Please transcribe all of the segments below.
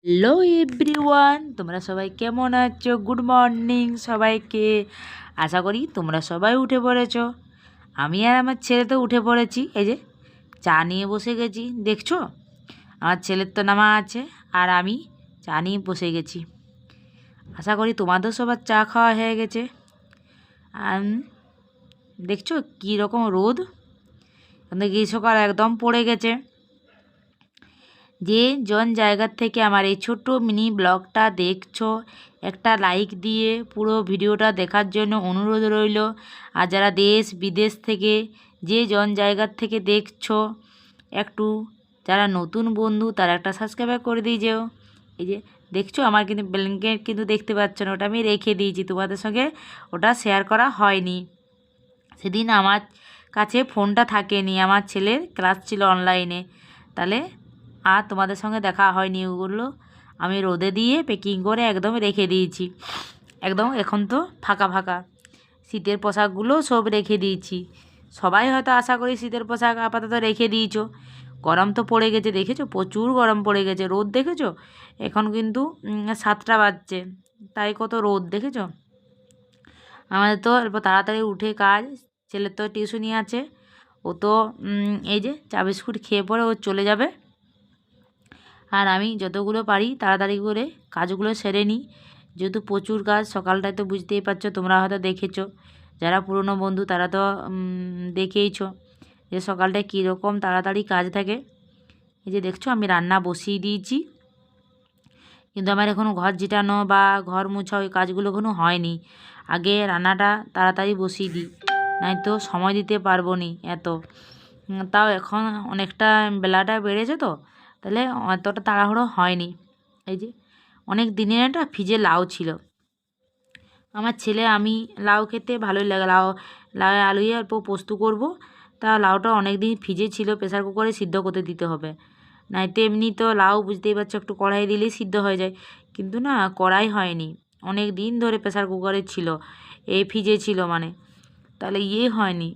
Hello everyone, তোমরা সবাই কেমন আছো? গুড মর্নিং সবাইকে। আশা করি তোমরা সবাই উঠে পড়েছো। আমি আর আমার ছেলে তো উঠে পড়েছি। এই যে চা নিয়ে বসে গেছি, দেখছো? আমার ছেলের তো নামা আছে আর আমি চা নিয়ে বসে গেছি। আশা করি তোমাদের সবার চা খাওয়া হয়ে গেছে। আর দেখছো কী রকম রোদ, গ্রীষ্মকাল একদম পড়ে গেছে। যে জন জায়গার থেকে আমার এই ছোট্ট মিনি ব্লগটা দেখছো, একটা লাইক দিয়ে পুরো ভিডিওটা দেখার জন্য অনুরোধ রইল। আর যারা দেশ বিদেশ থেকে যে জন জায়গার থেকে দেখছো, একটু যারা নতুন বন্ধু তারা একটা সাবস্ক্রাইব করে দিয়ে যেও। এই যে দেখছো আমার কিন্তু ব্ল্যাঙ্কেট কিন্তু দেখতে পাচ্ছ না, ওটা আমি রেখে দিয়েছি, তোমাদের সঙ্গে ওটা শেয়ার করা হয়নি। সেদিন আমার কাছে ফোনটা থাকেনি, আমার ছেলের ক্লাস ছিল অনলাইনে, তাহলে আর তোমাদের সঙ্গে দেখা হয়নি। ওগুলো আমি রোদে দিয়ে প্যাকিং করে একদম রেখে দিয়েছি। একদম এখন তো ফাঁকা ফাঁকা, শীতের পোশাকগুলো সব রেখে দিয়েছি। সবাই হয়তো আশা করি শীতের পোশাক আপাতত রেখে দিয়েছো। গরম তো পড়ে গেছে, দেখেছো? প্রচুর গরম পড়ে গেছে, রোদ দেখেছো? এখন কিন্তু 7টা বাজছে, তাই কত রোদ দেখেছো? আমাদের তো অল্প তাড়াতাড়ি উঠে কাজ। ছেলের তো টিউশনি আছে, ও তো এই যে চা বিস্কুট খেয়ে পরে ও চলে যাবে। আর আমি যতগুলো পারি তাড়াতাড়ি করে কাজগুলো সেরে নিই, যেহেতু প্রচুর কাজ সকালটায়। তো বুঝতেই পারছো, তোমরা হয়তো দেখেছো, যারা পুরনো বন্ধু তারা তো দেখেইছো যে সকালটায় কীরকম তাড়াতাড়ি কাজ থাকে। এই যে দেখছো আমি রান্না বসিয়ে দিয়েছি, কিন্তু আমার এখনও ঘর ঝিটানো বা ঘর মোছা ওই কাজগুলো এখনও হয়নি। আগে রান্নাটা তাড়াতাড়ি বসিয়ে দিই, নয়তো সময় দিতে পারবো নি এত। তাও এখন অনেকটা বেলাটা বেড়েছে তো, তাহলে অতটা তাড়াহুড়ো হয়নি। এই যে অনেক দিনের একটা ফ্রিজে লাউ ছিল, আমার ছেলে আমি লাউ খেতে ভালোই লাগে। লাউ আলু দিয়ে অল্প পোস্ত করবো। তা লাউটা অনেক দিন ফ্রিজে ছিল, প্রেসার কুকারে সিদ্ধ করতে দিতে হবে, নয়তো এমনি তো লাউ বুঝতেই পারছো একটু কড়াই দিলেই সিদ্ধ হয়ে যায়। কিন্তু না, কড়াই হয়নি, অনেক দিন ধরে প্রেসার কুকারে ছিল, এই ফ্রিজে ছিল মানে, তাহলে হয়নি,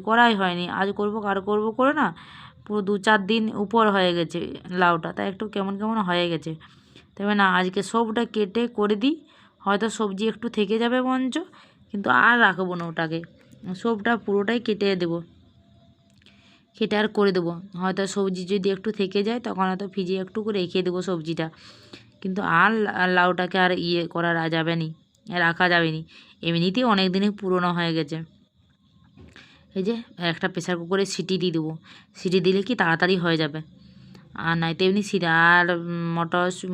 করাই হয়নি। আজ করবো কার করবো করে না পুরো 2-4 দিন উপর হয়ে গেছে লাউটা, তাই একটু কেমন কেমন হয়ে গেছে। তবে না, আজকে সবটা কেটে করে দিই, হয়তো সবজি একটু থেকে যাবে বঞ্চ, কিন্তু আর রাখবো না ওটাকে, সবটা পুরোটাই কেটে দেবো, কেটে আর করে দেবো। হয়তো সবজি যদি একটু থেকে যায় তখন হয়তো ফ্রিজে একটু করে রেখে দেবো সবজিটা, কিন্তু আর লাউটাকে আর করা যাবে নি, রাখা যাবে নি, এমনিতেই অনেক দিনে পুরনো হয়ে গেছে। এই যে একটা প্রেসার কুকারে সিটি দিয়ে দেবো, সিটি দিলে কি তাড়াতাড়ি হয়ে যাবে। আর নয়তো এমনি সিটি আর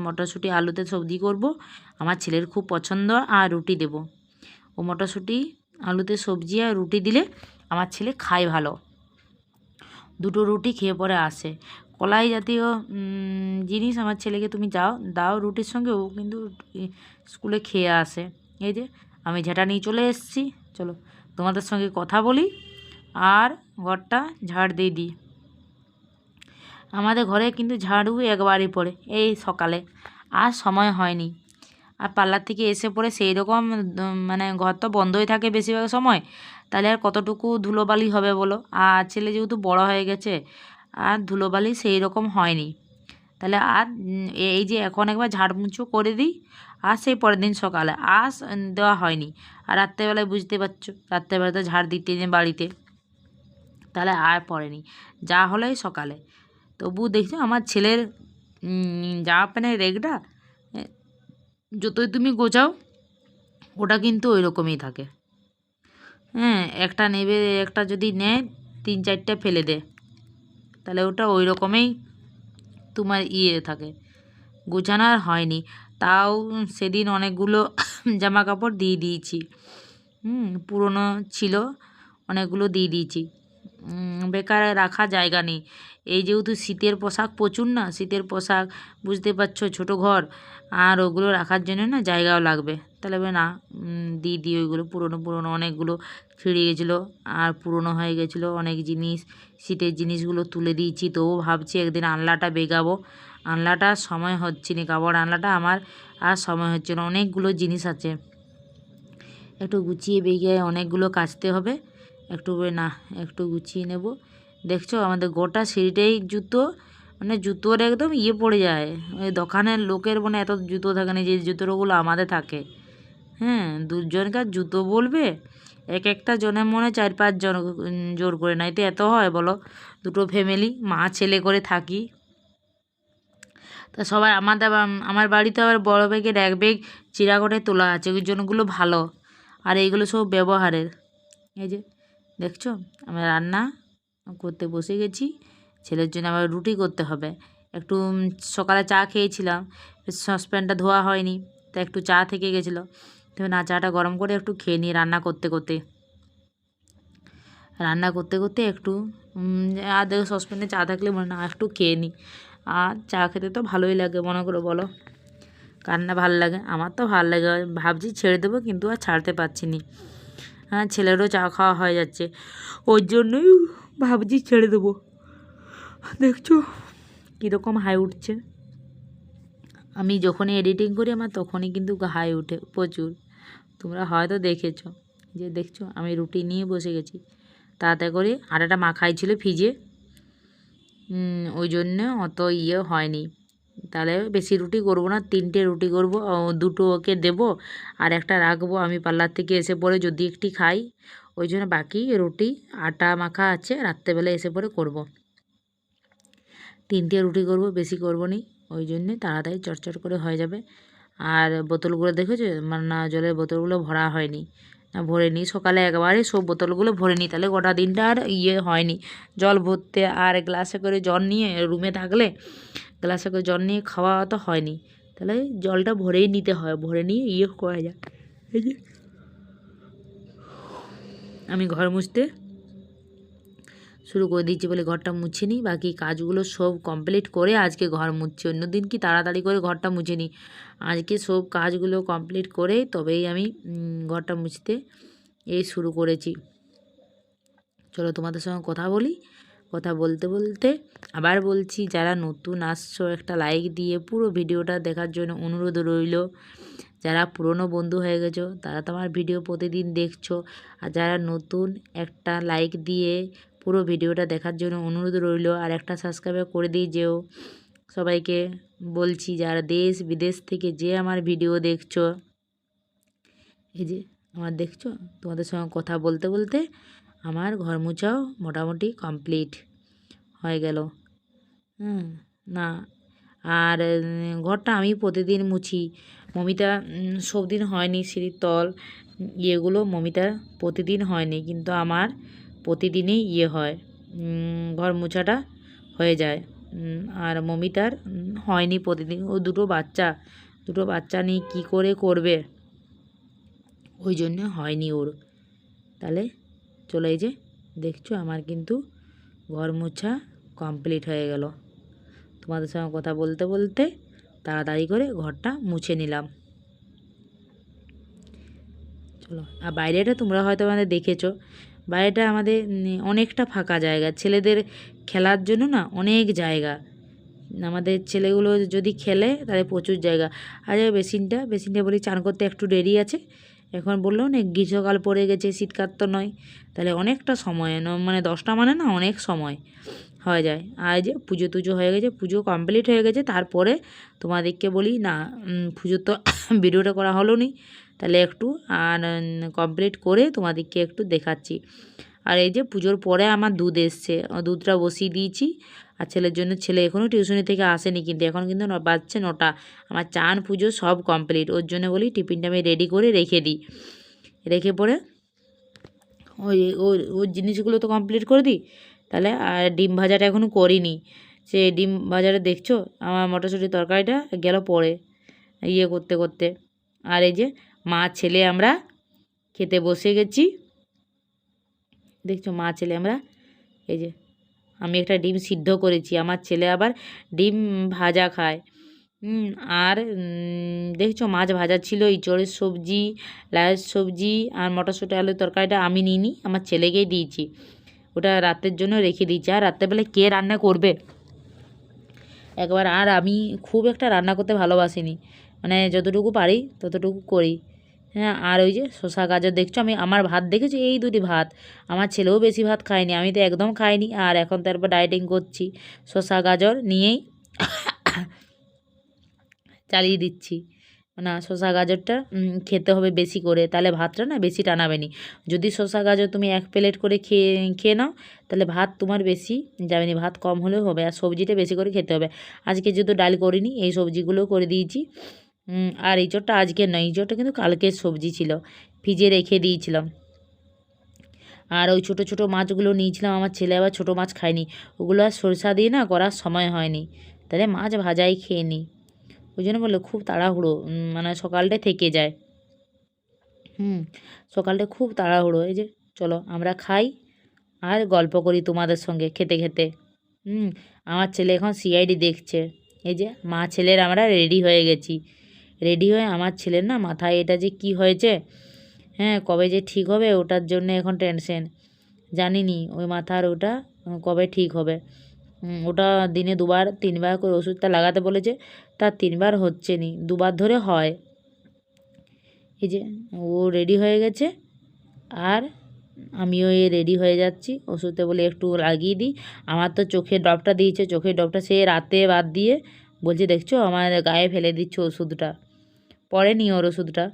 মটরশুঁটি আলুতে সবজি করব, আমার ছেলের খুব পছন্দ। আর রুটি দেব, ও মটরশুঁটি আলুতে সবজি আর রুটি দিলে আমার ছেলে খায় ভালো, দুটো রুটি খেয়ে পরে আসে। কলাই জাতীয় জিনিস আমার ছেলেকে তুমি দাও রুটির সঙ্গে, ও কিন্তু স্কুলে খেয়ে আসে। এই যে আমি ঝাঁটা নিয়ে চলে এসেছি, চলো তোমাদের সঙ্গে কথা বলি আর ঘরটা ঝাড় দিয়ে দিই। আমাদের ঘরে কিন্তু ঝাড়ু একবারই পড়ে এই সকালে, আর সময় হয়নি। আর পার্লার থেকে এসে পড়ে সেই রকম মানে ঘর তো বন্ধই থাকে বেশিরভাগ সময়, তাহলে আর কতটুকু ধুলোবালি হবে বলো? আর ছেলে যেহেতু বড় হয়ে গেছে, আর ধুলোবালি সেই রকম হয়নি, তাহলে আর এই যে এখন একবার ঝাড় মুছো করে দিই, আর সেই পরের দিন সকালে আর দেওয়া হয়নি। আর রাত্রেবেলায় বুঝতে পারছো, রাত্রেবেলা তো ঝাড় দিতে নেই বাড়িতে, তাহলে আর পড়েনি, যা হলোই সকালে। তবু দেখছো আমার ছেলের জামা প্যান্টের রেগটা যতই তুমি গোছাও ওটা কিন্তু ওই রকমই থাকে। হ্যাঁ, একটা নেবে, একটা যদি নেয় 3-4টে ফেলে দে, তাহলে ওটা ওই রকমই তোমার থাকে, গোছানো আর হয়নি। তাও সেদিন অনেকগুলো জামা কাপড় দিয়ে দিয়েছি, পুরনো ছিল অনেকগুলো দিয়ে দিয়েছি, বেকার রাখা জায়গা নেই। এই যেহেতু শীতের পোশাক প্রচুর, না শীতের পোশাক বুঝতে পারছো, ছোটো ঘর, আর ওগুলো রাখার জন্য না জায়গাও লাগবে, তাহলে না দিয়ে দিই ওইগুলো। পুরনো পুরনো অনেকগুলো ছিঁড়ে গেছিলো আর পুরনো হয়ে গেছিলো অনেক জিনিস, শীতের জিনিসগুলো তুলে দিয়েছি। তো ভাবছি একদিন আনলাটা বেগাবো, আনলাটা সময় হচ্ছে না, কাপড় আনলাটা আমার আর সময় হচ্ছে না, অনেকগুলো জিনিস আছে, একটু গুছিয়ে বেগে অনেকগুলো কাচতে হবে, একটু না একটু গুছিয়ে নেব। দেখছো আমাদের গোটা সিঁড়িটাই জুতো, মানে জুতোর একদম ইয়ে পড়ে যায়, ওই দোকানের লোকের মানে এত জুতো থাকে না যে জুতোগুলো আমাদের থাকে। হ্যাঁ, দুজনকার জুতো বলবে, এক একটা জনের মনে 4-5 জন জোর করে, নাই তো এত হয় বলো? দুটো ফ্যামিলি, মা ছেলে করে থাকি। তা সবাই আমার বাড়িতে আবার বড় ব্যাগের এক ব্যাগ চিরাগড়ে তোলা আছে, ওই জন্যগুলো ভালো। আর এইগুলো সব ব্যবহারের। এই যে দেখছো, আমি রান্না করতে বসে গেছি। ছেলের জন্য আবার রুটি করতে হবে। একটু সকালে চা খেয়েছিলাম, সসপ্যানটা ধোয়া হয়নি, তা একটু চা থেকে গেছিলো। তবে না, চাটা গরম করে একটু খেয়ে নিই রান্না করতে করতে একটু আর দেখো সসপ্যানে চা থাকলে মনে না একটু খেয়ে নিই। আর চা খেতে তো ভালোই লাগে, মনে করে বলো কার না ভালো লাগে? আমার তো ভালো লাগে। ভাবছি ছেড়ে দেবো, কিন্তু আর ছাড়তে পারছি নি। হ্যাঁ, ছেলেরও চা খাওয়া হয়ে যাচ্ছে, ওর জন্যই ভাবছি ছেড়ে দেবো। দেখছো কীরকম হাই উঠছে। আমি যখনই এডিটিং করি আমার তখনই কিন্তু হাই উঠে প্রচুর। তোমরা হয়তো দেখেছো, যে দেখছো আমি রুটি নিয়ে বসে গেছি। তাড়াতাড়ি করে আটাটা মাখাই ছিল ফ্রিজে, ওই জন্য অত ইয়ে হয়নি। তাহলে বেশি রুটি করব না, 3টে রুটি করব, 2টো ওকে দেবো আর একটা রাখবো। আমি পার্লার থেকে এসে পরে যদি একটি খাই, ওই জন্য বাকি রুটি আটা মাখা আছে, রাত্রেবেলা এসে পরে করব। 3টে রুটি করব, বেশি করব নি, ওই জন্যে তাড়াতাড়ি চটচট করে হয়ে যাবে। আর বোতলগুলো দেখেছো, মানে না জলের বোতলগুলো ভরা হয়নি, না ভরে নিই সকালে একবারে সব বোতলগুলো ভরে নিই, তাহলে গোটা দিনটা আর ইয়ে হয়নি জল ভরতে। আর গ্লাসে করে জল নিয়ে রুমে থাকলে গ্লাসে করে জল নিয়ে খাওয়া তো হয়নি, তাহলে জলটা ভরেই নিতে হয়, ভরে নিয়ে ইয়ে করা যায়। এই যে আমি ঘর মুছতে শুরু করে দিচ্ছি বলে ঘরটা মুছে নিই, বাকি কাজগুলো সব কমপ্লিট করে আজকে ঘর মুছছি। অন্যদিন কি তাড়াতাড়ি করে ঘরটা মুছে নিই, আজকে সব কাজগুলো কমপ্লিট করে তবেই আমি ঘরটা মুছতে শুরু করেছি। চলো তোমাদের সঙ্গে কথা বলি। কথা বলতে বলতে আবার বলছি, যারা নতুন আসছো একটা লাইক দিয়ে পুরো ভিডিওটা দেখার জন্য অনুরোধ রইল। যারা পুরনো বন্ধু হয়ে গেছো তারা তোমার ভিডিও প্রতিদিন দেখছো, আর যারা নতুন একটা লাইক দিয়ে পুরো ভিডিওটা দেখার জন্য অনুরোধ রইল। আর একটা সাবস্ক্রাইব করে দিয়ে যেও। সবাইকে বলছি, যারা দেশ বিদেশ থেকে যে আমার ভিডিও দেখছো, এই যে আমার দেখছো, তোমাদের সঙ্গে কথা বলতে বলতে আমার ঘর মোছাও মোটামুটি কমপ্লিট হয়ে গেল। না, আর ঘরটা আমি প্রতিদিন মুছি। মমিতা সব দিন হয়নি, সিঁড়ির তল ইয়েগুলো মমিতা প্রতিদিন হয়নি, কিন্তু আমার প্রতিদিনই ইয়ে হয়, ঘর মোছাটা হয়ে যায়। আর মমিতার হয়নি প্রতিদিন, ও দুটো বাচ্চা নিয়ে কী করে করবে, ওই জন্য হয়নি ওর। তাহলে চলে, এই যে দেখছো আমার কিন্তু ঘর মোছা কমপ্লিট হয়ে গেল। তোমাদের সঙ্গে কথা বলতে বলতে তাড়াতাড়ি করে ঘরটা মুছে নিলাম। চলো, আর বাইরেটা তোমরা হয়তো আমাদের দেখেছো, বাইরেটা আমাদের অনেকটা ফাঁকা জায়গা, ছেলেদের খেলার জন্য না অনেক জায়গা। আমাদের ছেলেগুলো যদি খেলে তাহলে প্রচুর জায়গা। আর বেসিনটা বলি চান করতে একটু দেরি আছে, এখন বললো না গ্রীষ্মকাল পড়ে গেছে, শীতকাল তো নয়, তাহলে অনেকটা সময় মানে 10টা মানে না অনেক সময় হয়ে যায়। আর যে পুজো টুজো হয়ে গেছে, পুজো কমপ্লিট হয়ে গেছে, তারপরে তোমাদেরকে বলি না পুজোর তো ভিডিওটা করা হলো নি, তাহলে একটু আর কমপ্লিট করে তোমাদেরকে একটু দেখাচ্ছি। আর এই যে পুজোর পরে আমার দুধ এসছে, দুধটা বসিয়ে দিয়েছি। আর ছেলের জন্য, ছেলে এখনও টিউশনি থেকে আসেনি, কিন্তু এখন কিন্তু বাজছে 9টা। আমার চান পুজো সব কমপ্লিট, ওর জন্য বলি টিফিনটা আমি রেডি করে রেখে দিই, রেখে পরে ওর জিনিসগুলো তো কমপ্লিট করে দিই। তাহলে আর ডিম ভাজাটা এখনও করিনি, সে ডিম ভাজাটা দেখছো আমার মটরশুঁটির তরকারিটা গেল পরে ইয়ে করতে করতে। আর এই যে মা ছেলে আমরা খেতে বসে গেছি, দেখছো মা ছেলে আমরা, এই যে আমি একটা ডিম সিদ্ধ করেছি, আমার ছেলে আবার ডিম ভাজা খায়। আর দেখছো মাছ ভাজা ছিল, ইঁচড়ের সবজি, লাউয়ের সবজি আর মটরশুঁটি আলুর তরকারিটা আমি নিইনি, আমার ছেলেকেই দিয়েছি, ওটা রাতের জন্য রেখে দিয়েছি। আর রাত্রেবেলায় কে রান্না করবে একবার, আর আমি খুব একটা রান্না করতে ভালোবাসিনি, মানে যতটুকু পারি ততটুকু করি, হ্যাঁ, আর ওই যে শসা গাজর দেখছো, আমি আমার ভাত দেখেছো এই দুটি ভাত, আমার ছেলেও বেশি ভাত খায়নি, আমি তো একদম খাইনি, আর এখন তারপর ডায়েটিং করছি, শসা গাজর নিয়েই চালিয়ে দিচ্ছি। না, শসা গাজরটা খেতে হবে বেশি করে, তাহলে ভাতটা না বেশি টানাবে নি। যদি শসা গাজর তুমি 1 প্লেট করে খেয়ে খেয়ে নাও, তাহলে ভাত তোমার বেশি যাবে না, ভাত কম হলেও হবে, আর সবজিটা বেশি করে খেতে হবে। আজকে যেহেতু ডাল করিনি, এই সবজিগুলোও করে দিয়েছি। আর এঁচোড়টা আজকে নয়, এঁচোড়টা কিন্তু কালকের সবজি ছিল, ফ্রিজে রেখে দিয়েছিলাম। আর ওই ছোটো ছোটো মাছগুলো নিয়েছিলাম, আমার ছেলে আবার ছোটো মাছ খায়নি, ওগুলো আর সরষা দিয়ে না করার সময় হয়নি, তাহলে মাছ ভাজাই খেয়ে নিই। ওই জন্য বললো খুব তাড়াহুড়ো, মানে সকালটায় থেকে যায়। সকালটা খুব তাড়াহুড়ো। এই যে চলো আমরা খাই আর গল্প করি তোমাদের সঙ্গে খেতে খেতে। হুম আমার ছেলে এখন সিআইডি দেখছে। এই যে মা ছেলের আমরা রেডি হয়ে গেছি, রেডি হয়ে আমার ছেলের না মাথায় এটা যে কি হয়েছে, হ্যাঁ কবে যে ঠিক হবে ওটার জন্য এখন টেনশন, জানিনি ওই মাথার ওটা কবে ঠিক হবে। ওটা দিনে 2-3বার করে ওষুধটা লাগাতে বলেছে, তার 3বার হচ্ছে নি, 2বার ধরে হয়। এই যে ও রেডি হয়ে গেছে, আর আমিও এই রেডি হয়ে যাচ্ছি, ওষুধটা বলে একটু লাগিয়ে দিই। আমার তো চোখের ড্রপটা দিয়েছে, চোখের ড্রপটা সে রাতে বাদ দিয়ে বলছে দেখছো আমার গায়ে ফেলে দিচ্ছে ওষুধটা, পড়েনি ওর ওষুধটা।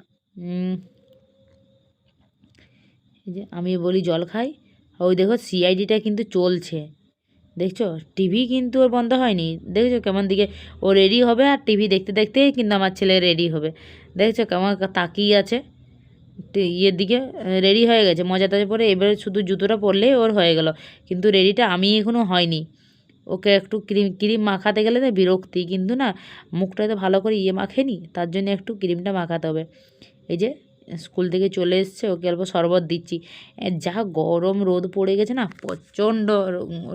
এই যে আমি বলি জল খাই, ওই দেখো সিআইডিটা কিন্তু চলছে, দেখছো টিভি কিন্তু ওর বন্ধ হয়নি, দেখছো কেমন দিকে ও রেডি হবে, আর টিভি দেখতে দেখতেই কিন্তু আমার ছেলে রেডি হবে, দেখছো কেমন তাকিয়ে আছে ইয়ের দিকে। রেডি হয়ে গেছে মজা টজা পরে, এবারে শুধু জুতোটা পরলেই ওর হয়ে গেল, কিন্তু রেডিটা আমি এখনও হয়নি। ওকে একটু ক্রিম ক্রিম মাখাতে গেলে না বিরক্তি, কিন্তু না মুখটাতে ভালো করে মাখেনি, তার জন্য একটু ক্রিমটা মাখাতে হবে। এই যে স্কুল থেকে চলে এসছে, ওকে অল্প শরবত দিচ্ছি। যা গরম রোদ পড়ে গেছে না, প্রচণ্ড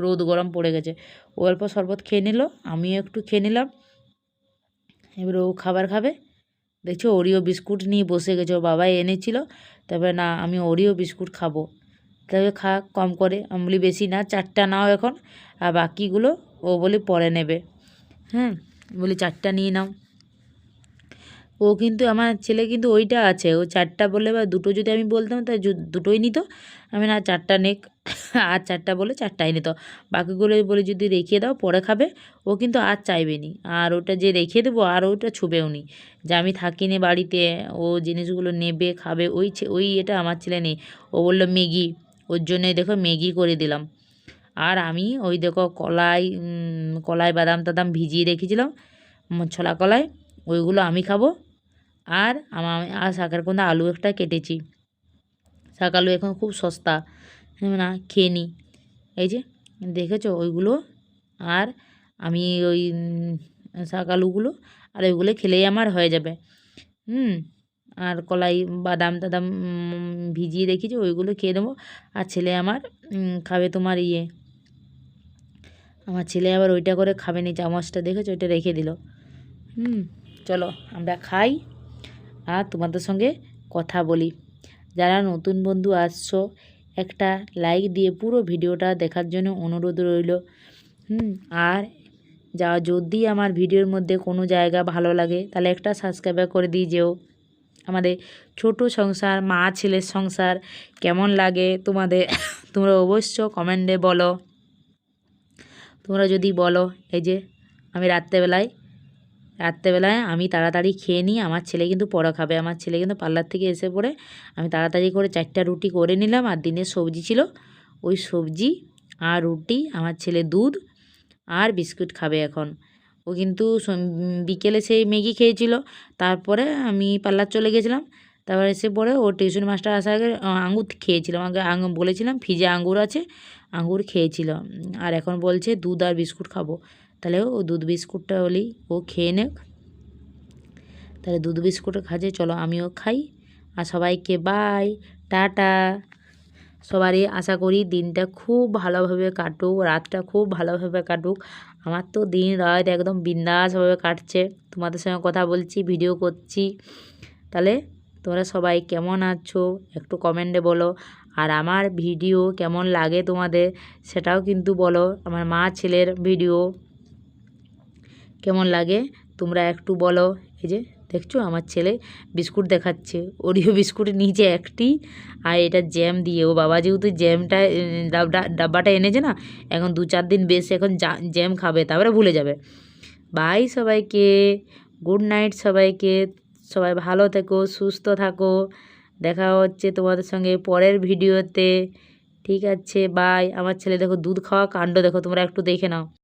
রোদ গরম পড়ে গেছে, ও অল্প শরবত খেয়ে নিল, আমিও একটু খেয়ে নিলাম। এবার ও খাবার খাবে, দেখছো ওরিও বিস্কুট নিয়ে বসে গেছে, ওর বাবা এনেছিল, তারপরে না আমি ওরিও বিস্কুট খাবো, তবে খা কম করে, আমি বলি বেশি না, 4টা নাও এখন, আর বাকিগুলো ও বলে পরে নেবে। হ্যাঁ বলি 4টা নিয়ে নাও। ও কিন্তু আমার ছেলে কিন্তু ওইটা আছে, ও 4টা বলে বা 2টো যদি আমি বলতাম তাই 2টোই নিত, আমি না 4টা নেক, আর 4টা বলে 4টাই নিত, বাকিগুলো বলে যদি রেখে দাও পরে খাবে, ও কিন্তু আর চাইবে নি, আর ওটা যে রেখে দেবো আর ওটা ছুবেও নি, যে আমি থাকিনি বাড়িতে ও জিনিসগুলো নেবে খাবে, ওই এটা আমার ছেলে নেই। ও বললো ম্যাগি, ওর জন্যই দেখো ম্যাগি করে দিলাম। আর আমি ওই দেখো কলাই বাদাম টাদাম ভিজিয়ে রেখেছিলাম, ছোলা কলাই, ওইগুলো আমি খাবো। আর শাকের কোনটা আলু একটা কেটেছি, শাক আলু এখন খুব সস্তা, না খেয়ে নিই। এই যে দেখেছো ওইগুলো, আর আমি ওই শাক আলুগুলো আর ওইগুলো খেলেই আমার হয়ে যাবে। আর কলাই বাদাম টাদাম ভিজিয়ে রেখেছি, ওইগুলো খেয়ে দেবো। আর ছেলে আমার খাবে তোমার আমার ছেলে আবার ওইটা করে খাবে নি, চামচটা দেখেছো ওইটা রেখে দিল। চলো আমরা খাই আর তোমাদের সঙ্গে কথা বলি। যারা নতুন বন্ধু আসছো, একটা লাইক দিয়ে পুরো ভিডিওটা দেখার জন্য অনুরোধ রইল। আর যদি আমার ভিডিওর মধ্যে কোনো জায়গা ভালো লাগে, তাহলে একটা সাবস্ক্রাইব করে দিয়ে যেও। আমাদের ছোট সংসার, মা ছেলের সংসার কেমন লাগে তোমাদের, তোমরা অবশ্য কমেন্টে বলো। তোমরা যদি বলো, এই যে আমি রাত্রেবেলায় আমি তাড়াতাড়ি খেয়ে নিই, আমার ছেলে কিন্তু পরে খাবে, আমার ছেলে কিন্তু পার্লার থেকে এসে পড়ে আমি তাড়াতাড়ি করে 4টা রুটি করে নিলাম, আর দিনের সবজি ছিল, ওই সবজি আর রুটি, আমার ছেলে দুধ আর বিস্কুট খাবে এখন। ও কিন্তু বিকেলে সেই ম্যাগি খেয়েছিল, তারপরে আমি পার্লার চলে গেছিলাম, তারপর এসে পরে ও টিউশন মাস্টার আসার আগে আঙুর খেয়েছিলাম, আগে বলেছিলাম ফ্রিজে আঙুর আছে, আঙুর খেয়েছিল, আর এখন বলছে দুধ আর বিস্কুট খাবো, তাহলে ও দুধ বিস্কুটটা হলেই ও খেয়ে নেক, তাহলে দুধ বিস্কুট খাচ্ছে। চলো আমিও খাই, আর সবাইকে বাই, টাটা। সবারই আশা করি দিনটা খুব ভালোভাবে কাটুক, রাতটা খুব ভালোভাবে কাটুক। আমার তো দিন রাত একদম বিন্দাসভাবে কাটছে, তোমাদের সঙ্গে কথা বলছি, ভিডিও করছি। তাহলে তোমরা সবাই কেমন আছো একটু কমেন্টে বলো, আর আমার ভিডিও কেমন লাগে তোমাদের সেটাও কিন্তু বলো। আমার মা ছেলের ভিডিও কেমন লাগে তোমরা একটু বলো। এই যে দেখছো আমার ছেলে বিস্কুট দেখাচ্ছে, ওরিও বিস্কুটের নিচে একটি, আর এটা জ্যাম দিয়ে। ও বাবা যেহেতু জ্যামটা ডাব্বাটা এনেছে না, এখন 2-4 দিন বেশ এখন জ্যাম খাবে, তারপরে ভুলে যাবে। বাই সবাইকে, গুড নাইট সবাইকে, সবাই ভালো থেকো, সুস্থ থাকো। দেখা হচ্ছে তোমাদের সঙ্গে পরের ভিডিওতে। ঠিক আছে, বাই। আমার ছেলে দেখো দুধ খাওয়া কাণ্ড দেখো, তোমরা একটু দেখে নাও।